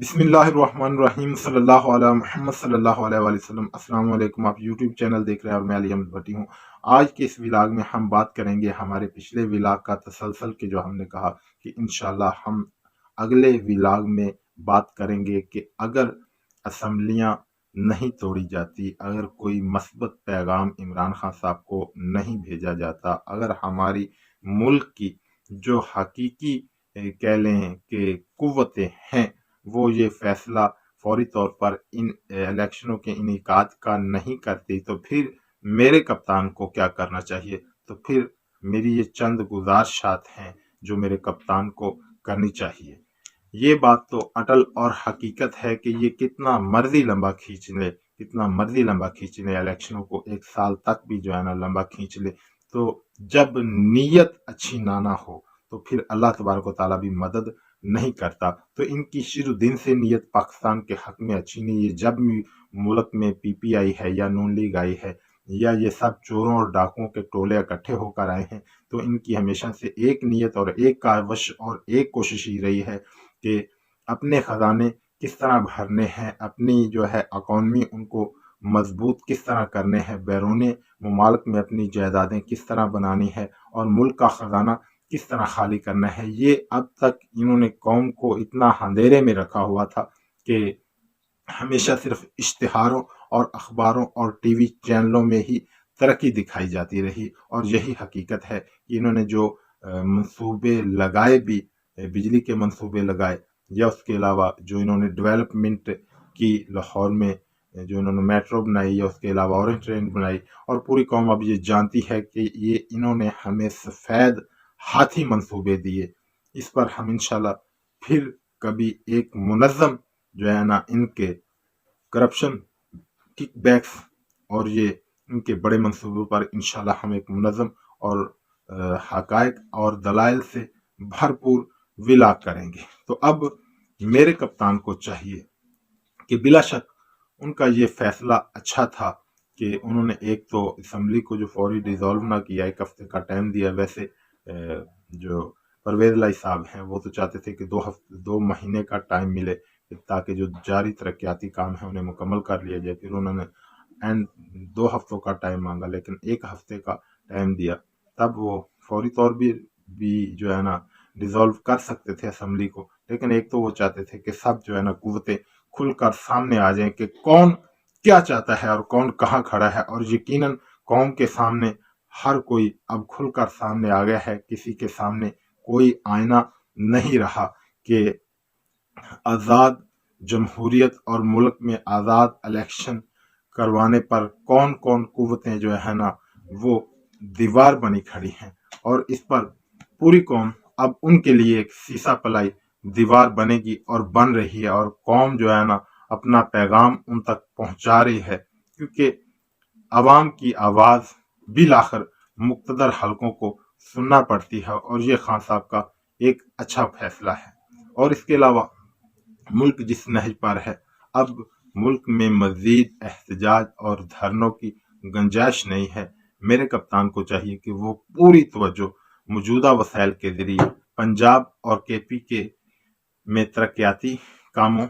بسم اللہ الرحمن الرحیم صلی اللہ علیہ محمد صلی اللہ علیہ وآلہ وسلم۔ السلام علیکم، آپ یوٹیوب چینل دیکھ رہے ہیں اور میں علی احمد بھٹی ہوں۔ آج کے اس ولاگ میں ہم بات کریں گے ہمارے پچھلے ولاگ کا تسلسل کے، جو ہم نے کہا کہ انشاءاللہ ہم اگلے ولاگ میں بات کریں گے کہ اگر اسمبلیاں نہیں توڑی جاتی، اگر کوئی مثبت پیغام عمران خان صاحب کو نہیں بھیجا جاتا، اگر ہماری ملک کی جو حقیقی کہہ لیں کہ قوتیں ہیں وہ یہ فیصلہ فوری طور پر ان الیکشنوں کے انعقاد کا نہیں کرتی، تو پھر میرے کپتان کو کیا کرنا چاہیے؟ تو پھر میری یہ چند گزارشات ہیں جو میرے کپتان کو کرنی چاہیے۔ یہ بات تو اٹل اور حقیقت ہے کہ یہ کتنا مرضی لمبا کھینچ لے الیکشنوں کو، ایک سال تک بھی جو ہے نا لمبا کھینچ لے، تو جب نیت اچھی نہ ہو تو پھر اللہ تبارک و تعالیٰ بھی مدد نہیں کرتا۔ تو ان کی شروع دن سے نیت پاکستان کے حق میں اچھی نہیں ہے۔ جب بھی ملک میں پی پی آئی ہے یا نون لیگ آئی ہے یا یہ سب چوروں اور ڈاکوؤں کے ٹولے اکٹھے ہو کر آئے ہیں، تو ان کی ہمیشہ سے ایک نیت اور ایک کاوش اور ایک کوشش ہی رہی ہے کہ اپنے خزانے کس طرح بھرنے ہیں، اپنی جو ہے اکانومی ان کو مضبوط کس طرح کرنے ہیں، بیرون ممالک میں اپنی جائیدادیں کس طرح بنانی ہے اور ملک کا خزانہ کس طرح خالی کرنا ہے۔ یہ اب تک انہوں نے قوم کو اتنا اندھیرے میں رکھا ہوا تھا کہ ہمیشہ صرف اشتہاروں اور اخباروں اور ٹی وی چینلوں میں ہی ترقی دکھائی جاتی رہی، اور یہی حقیقت ہے کہ انہوں نے جو منصوبے لگائے بھی، بجلی کے منصوبے لگائے یا اس کے علاوہ جو انہوں نے ڈیولپمنٹ کی لاہور میں، جو انہوں نے میٹرو بنائی یا اس کے علاوہ اورنج ٹرین بنائی، اور پوری قوم اب یہ جانتی ہے کہ یہ انہوں نے ہمیں سفید ہاتھی منصوبے دیے۔ اس پر ہم انشاءاللہ پھر کبھی ایک منظم جو ہے نا ان کے کرپشن کک بیکس اور یہ ان کے بڑے منصوبوں پر انشاءاللہ ہم ایک منظم اور حقائق اور دلائل سے بھرپور ولاگ کریں گے۔ تو اب میرے کپتان کو چاہیے کہ بلا شک ان کا یہ فیصلہ اچھا تھا کہ انہوں نے ایک تو اسمبلی کو جو فوری ڈیزالو نہ کیا، ایک ہفتے کا ٹائم دیا۔ ویسے جو پرویز الہی صاحب ہیں وہ تو چاہتے تھے کہ 2 مہینے کا ٹائم ملے تاکہ جو جاری ترقیاتی کام ہے انہیں مکمل کر لیا جائے۔ پھر انہوں نے 2 ہفتوں کا ٹائم مانگا، لیکن 1 ہفتے کا ٹائم دیا، تب وہ فوری طور بھی جو ہے نا ڈیزالو کر سکتے تھے اسمبلی کو۔ لیکن ایک تو وہ چاہتے تھے کہ سب جو ہے نا قوتیں کھل کر سامنے آ جائیں کہ کون کیا چاہتا ہے اور کون کہاں کھڑا ہے، اور یقیناً قوم کے سامنے ہر کوئی اب کھل کر سامنے آ گیا ہے۔ کسی کے سامنے کوئی آئینہ نہیں رہا کہ آزاد جمہوریت اور ملک میں آزاد الیکشن کروانے پر کون کون قوتیں جو ہے نا وہ دیوار بنی کھڑی ہیں، اور اس پر پوری قوم اب ان کے لیے ایک سیسا پلائی دیوار بنے گی اور بن رہی ہے، اور قوم جو ہے نا اپنا پیغام ان تک پہنچا رہی ہے، کیونکہ عوام کی آواز بالآخر مقتدر حلقوں کو سننا پڑتی ہے، اور یہ خان صاحب کا ایک اچھا فیصلہ ہے۔ اور اس کے علاوہ ملک جس نہج پر ہے، اب ملک میں مزید احتجاج اور دھرنوں کی گنجائش نہیں ہے۔ میرے کپتان کو چاہیے کہ وہ پوری توجہ موجودہ وسائل کے ذریعے پنجاب اور کے پی کے میں ترقیاتی کاموں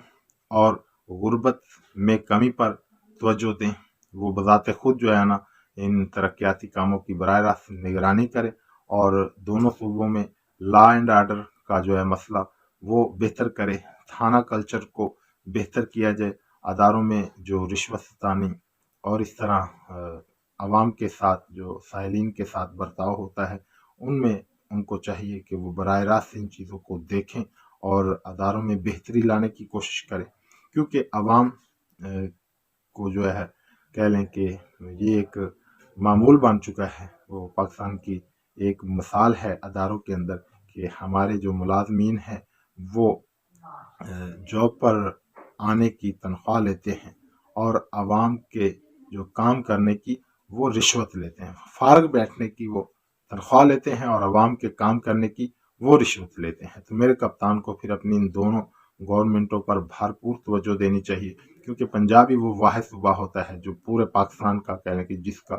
اور غربت میں کمی پر توجہ دیں۔ وہ بذات خود جو ہے نا ان ترقیاتی کاموں کی براہ راست نگرانی کرے، اور دونوں صوبوں میں لا اینڈ آرڈر کا جو ہے مسئلہ وہ بہتر کرے، تھانہ کلچر کو بہتر کیا جائے، اداروں میں جو رشوت ستانی اور اس طرح عوام کے ساتھ جو سائلین کے ساتھ برتاؤ ہوتا ہے، ان میں ان کو چاہیے کہ وہ براہ راست ان چیزوں کو دیکھیں اور اداروں میں بہتری لانے کی کوشش کریں، کیونکہ عوام کو جو ہے کہہ لیں کہ یہ ایک معمول بن چکا ہے۔ وہ پاکستان کی ایک مثال ہے اداروں کے اندر کہ ہمارے جو ملازمین ہیں وہ جاب پر آنے کی تنخواہ لیتے ہیں، اور عوام کے جو کام کرنے کی وہ رشوت لیتے ہیں۔ فارغ بیٹھنے کی وہ تنخواہ لیتے ہیں اور عوام کے کام کرنے کی وہ رشوت لیتے ہیں۔ تو میرے کپتان کو پھر اپنی ان دونوں گورنمنٹوں پر بھرپور توجہ دینی چاہیے، کیونکہ پنجاب ہی وہ واحد صوبہ ہوتا ہے جو پورے پاکستان کا کہہ لیں کہ جس کا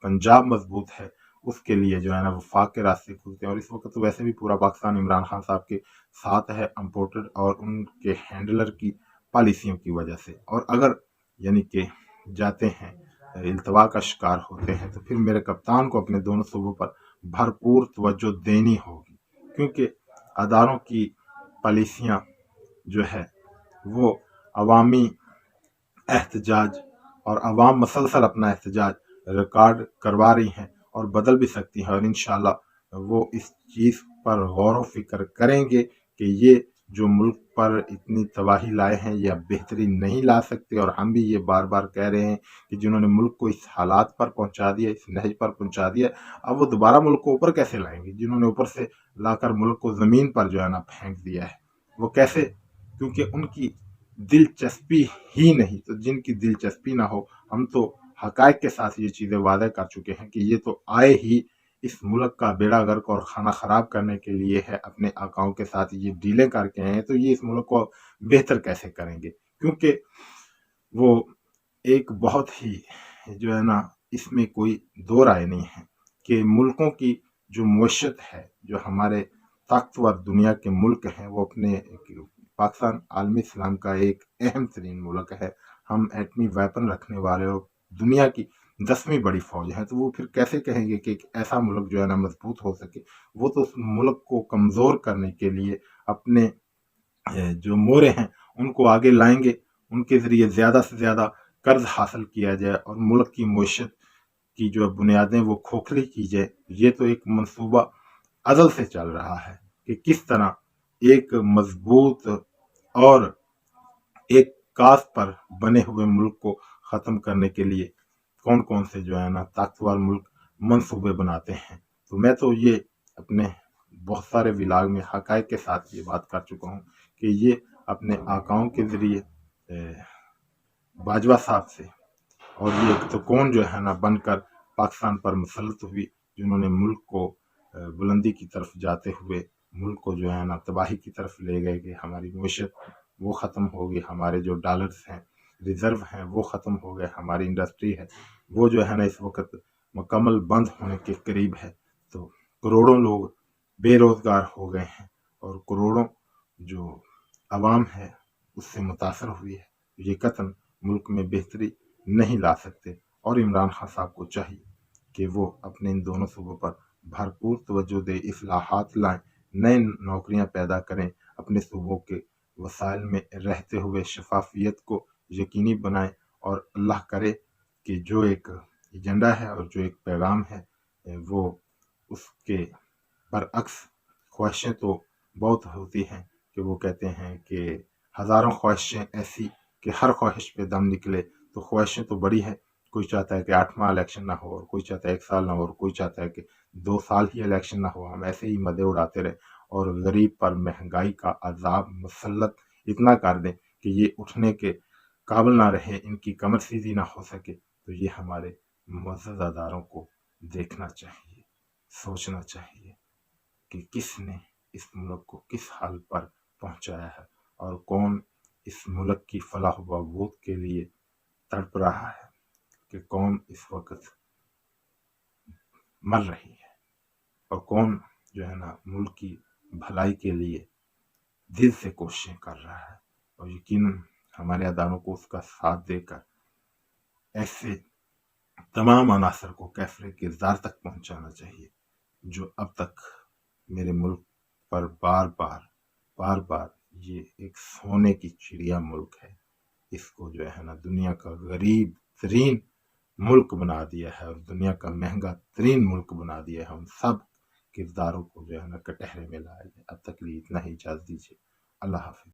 پنجاب مضبوط ہے اس کے لیے جو ہے نا وفاق کے راستے کھلتے ہیں۔ اور اس وقت تو ویسے بھی پورا پاکستان عمران خان صاحب کے ساتھ ہے امپورٹڈ اور ان کے ہینڈلر کی پالیسیوں کی وجہ سے۔ اور اگر یعنی کہ جاتے ہیں التوا کا شکار ہوتے ہیں تو پھر میرے کپتان کو اپنے دونوں صوبوں پر بھرپور توجہ دینی ہوگی، کیونکہ اداروں کی پالیسیاں جو ہے وہ عوامی احتجاج اور عوام مسلسل اپنا احتجاج ریکارڈ کروا رہی ہیں اور بدل بھی سکتی ہیں، اور انشاءاللہ وہ اس چیز پر غور و فکر کریں گے کہ یہ جو ملک پر اتنی تباہی لائے ہیں یہ اب بہتری نہیں لا سکتے۔ اور ہم بھی یہ بار بار کہہ رہے ہیں کہ جنہوں نے ملک کو اس حالات پر پہنچا دیا، اس نہج پر پہنچا دیا، اب وہ دوبارہ ملک کو اوپر کیسے لائیں گے؟ جنہوں نے اوپر سے لا کر ملک کو زمین پر جو ہے نا پھینک دیا ہے وہ کیسے؟ کیونکہ ان کی دلچسپی ہی نہیں۔ تو جن کی دلچسپی نہ ہو، ہم تو حقائق کے ساتھ یہ چیزیں واضح کر چکے ہیں کہ یہ تو آئے ہی اس ملک کا بیڑا غرق اور کھانا خراب کرنے کے لیے ہے، اپنے آقاؤں کے ساتھ یہ ڈیلیں کر کے ہیں، تو یہ اس ملک کو بہتر کیسے کریں گے؟ کیونکہ وہ ایک بہت ہی جو ہے نا اس میں کوئی دو رائے نہیں ہے کہ ملکوں کی جو معیشت ہے، جو ہمارے طاقتور دنیا کے ملک ہیں، وہ اپنے پاکستان عالمی اسلام کا ایک اہم ترین ملک ہے، ہم ایٹمی ویپن رکھنے والے اور دنیا کی 10ویں بڑی فوج ہے، تو وہ پھر کیسے کہیں گے کہ ایک ایسا ملک جو ہے نا مضبوط ہو سکے؟ وہ تو اس ملک کو کمزور کرنے کے لیے اپنے جو مورے ہیں ان کو آگے لائیں گے، ان کے ذریعے زیادہ سے زیادہ قرض حاصل کیا جائے اور ملک کی معیشت کی جو بنیادیں وہ کھوکھلی کی جائے۔ یہ تو ایک منصوبہ ازل سے چل رہا ہے کہ کس طرح ایک مضبوط اور ایک کاس پر بنے ہوئے ملک کو ختم کرنے کے لیے کون کون سے جو ہے نا طاقتور ملک منصوبے بناتے ہیں۔ تو میں تو یہ اپنے بہت سارے ولاگ میں حقائق کے ساتھ یہ بات کر چکا ہوں کہ یہ اپنے آقاؤں کے ذریعے باجوہ صاحب سے اور یہ ایک تو کون جو ہے نا بن کر پاکستان پر مسلط ہوئی، جنہوں نے ملک کو بلندی کی طرف جاتے ہوئے ملک کو جو ہے نا تباہی کی طرف لے گئے کہ ہماری معیشت وہ ختم ہوگی، ہمارے جو ڈالرز ہیں ریزرو ہیں وہ ختم ہو گئے، ہماری انڈسٹری ہے وہ جو ہے نا اس وقت مکمل بند ہونے کے قریب ہے، تو کروڑوں لوگ بے روزگار ہو گئے ہیں اور کروڑوں جو عوام ہے اس سے متاثر ہوئی ہے۔ یہ قطعاً ملک میں بہتری نہیں لا سکتے، اور عمران خان صاحب کو چاہیے کہ وہ اپنے ان دونوں صوبوں پر بھرپور توجہ دے، اصلاحات لائیں، نئے نوکریاں پیدا کریں، اپنے صوبوں کے وسائل میں رہتے ہوئے شفافیت کو یقینی بنائیں، اور اللہ کرے کہ جو ایک ایجنڈا ہے اور جو ایک پیغام ہے وہ اس کے برعکس خواہشیں تو بہت ہوتی ہیں کہ وہ کہتے ہیں کہ ہزاروں خواہشیں ایسی کہ ہر خواہش پہ دم نکلے، تو خواہشیں تو بڑی ہیں، کوئی چاہتا ہے کہ 8 ماہ الیکشن نہ ہو، اور کوئی چاہتا ہے 1 سال نہ ہو، اور کوئی چاہتا ہے کہ 2 سال ہی الیکشن نہ ہو، ہم ایسے ہی مدے اڑاتے رہے اور غریب پر مہنگائی کا عذاب مسلط اتنا کر دیں کہ یہ اٹھنے کے قابل نہ رہے، ان کی کمر سیدھی نہ ہو سکے۔ تو یہ ہمارے معزز اداروں کو دیکھنا چاہیے، سوچنا چاہیے کہ کس نے اس ملک کو کس حال پر پہنچایا ہے اور کون اس ملک کی فلاح و بہبود کے لیے تڑپ رہا ہے، کہ کون اس وقت مر رہی ہے اور کون جو ہے نا ملک کی بھلائی کے لیے دل سے کوششیں کر رہا ہے۔ اور یقیناً ہمارے اداروں کو اس کا ساتھ دے کر ایسے تمام عناصر کو کیفر کردار تک پہنچانا چاہیے جو اب تک میرے ملک پر بار بار یہ ایک سونے کی چڑیا ملک ہے، اس کو جو ہے نا دنیا کا غریب ترین ملک بنا دیا ہے اور دنیا کا مہنگا ترین ملک بنا دیا ہے۔ ہم سب کرداروں کو جو ہے نا کٹہرے میں لایا جائے۔ اب تک لیے اتنا ہی، اجازت دیجیے، اللہ حافظ۔